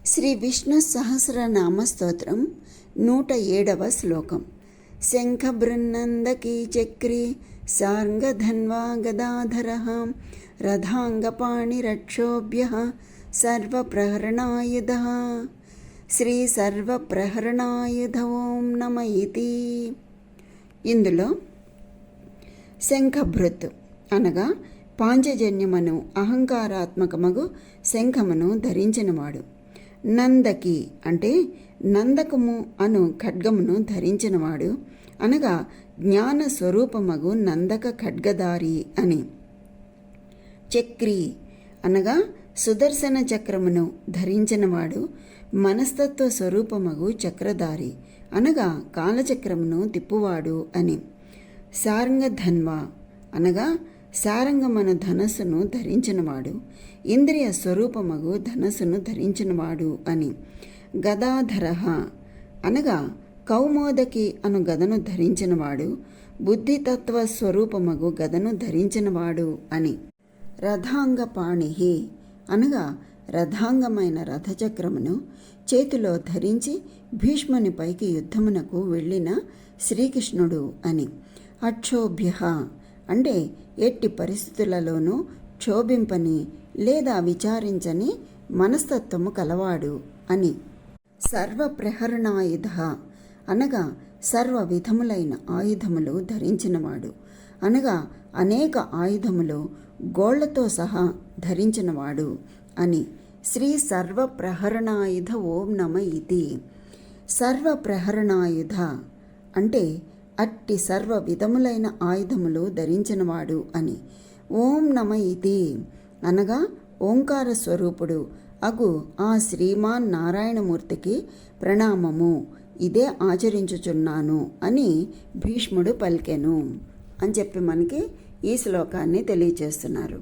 శ్రీ విష్ణు సహస్రనామ స్తోత్రం 107వ శ్లోకం. శంఖబృన్నందకీ చక్రీ సార్ంగధన్వా గదాధరః రథాంగపాణిరక్షోభ్యః సర్వప్రహరణాయుధః. శ్రీ సర్వప్రహరణాయుధ ఓం నమ ఇతి. ఇందులో శంఖభృత్ అనగా పాంచజన్యమను అహంకారాత్మకమగు శంఖమును ధరించినవాడు. నందకి అంటే నందకము అను ఖడ్గమును ధరించినవాడు అనగా జ్ఞాన స్వరూపమగు నందక ఖడ్గధారి అని. చక్రి అనగా సుదర్శన చక్రమును ధరించినవాడు మనస్తత్వ స్వరూపమగు చక్రధారి అనగా కాలచక్రమును తిప్పువాడు అని. సారంగధన్వ అనగా సారంగమను ధనస్సును ధరించినవాడు ఇంద్రియ స్వరూపమగు ధనస్సును ధరించినవాడు అని. గదాధరః అనగా కౌమోదకి అను గదను ధరించినవాడు బుద్ధితత్వ స్వరూపమగు గదను ధరించినవాడు అని. రథాంగపాణి అనగా రథాంగమైన రథచక్రమును చేతిలో ధరించి భీష్ముని పైకి యుద్ధమునకు వెళ్ళిన శ్రీకృష్ణుడు అని. అక్షోభ్య అంటే ఎట్టి పరిస్థితులలోనూ క్షోభింపని లేదా విచారించని మనస్తత్వము కలవాడు అని. సర్వప్రహరణాయుధ అనగా సర్వ విధములైన ఆయుధములు ధరించినవాడు అనగా అనేక ఆయుధములు గోళ్లతో సహా ధరించినవాడు అని. శ్రీ సర్వప్రహరణాయుధ ఓం నమ ఇతి. సర్వప్రహరణాయుధ అంటే అట్టి సర్వ విధములైన ఆయుధములు ధరించినవాడు అని. ఓం నమ ఇతి అనగా ఓంకార స్వరూపుడు అగు ఆ శ్రీమాన్ నారాయణమూర్తికి ప్రణామము, ఇదే ఆచరించుచున్నాను అని భీష్ముడు పలికెను అని చెప్పి మనకి ఈ శ్లోకాన్ని తెలియచేస్తున్నారు.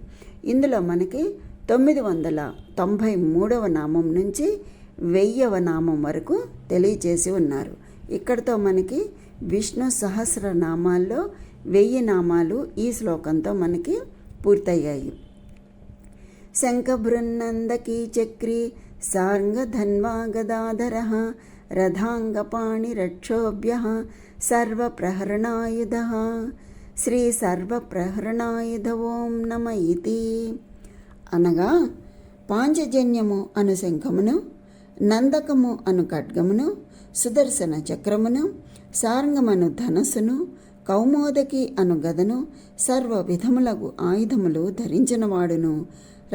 ఇందులో మనకి 993వ నామం నుంచి 1000వ నామం వరకు తెలియచేసి ఉన్నారు. ఇక్కడితో మనకి విష్ణు సహస్రనామాల్లో 1000 నామాలు ఈ శ్లోకంతో మనకి పూర్తయ్యాయి. శంఖబృన్నందకీ చక్రీ సార్ంగధన్వా గదాధరః రథాంగపాణిరక్షోభ్యః సర్వప్రహరణాయుధః. శ్రీ సర్వప్రహరణాయుధ ఓం నమ ఇతి అనగా పాంచజన్యము అను శంఖమును, నందకము అను ఖడ్గమును, సుదర్శన చక్రమును, సారంగమను ధనస్సును, కౌమోదకి అను గదను, సర్వ విధములగు ఆయుధములు ధరించినవాడును,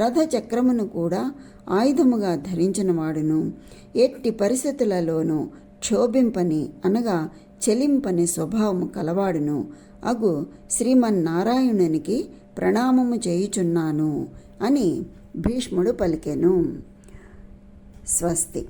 రథచక్రమును కూడా ఆయుధముగా ధరించినవాడును, ఎట్టి పరిస్థితులలోనూ క్షోభింపని అనగా చెలింపని స్వభావము కలవాడును అగు శ్రీమన్నారాయణునికి ప్రణామము చేయుచున్నాను అని భీష్ముడు పలికెను. స్వస్తి.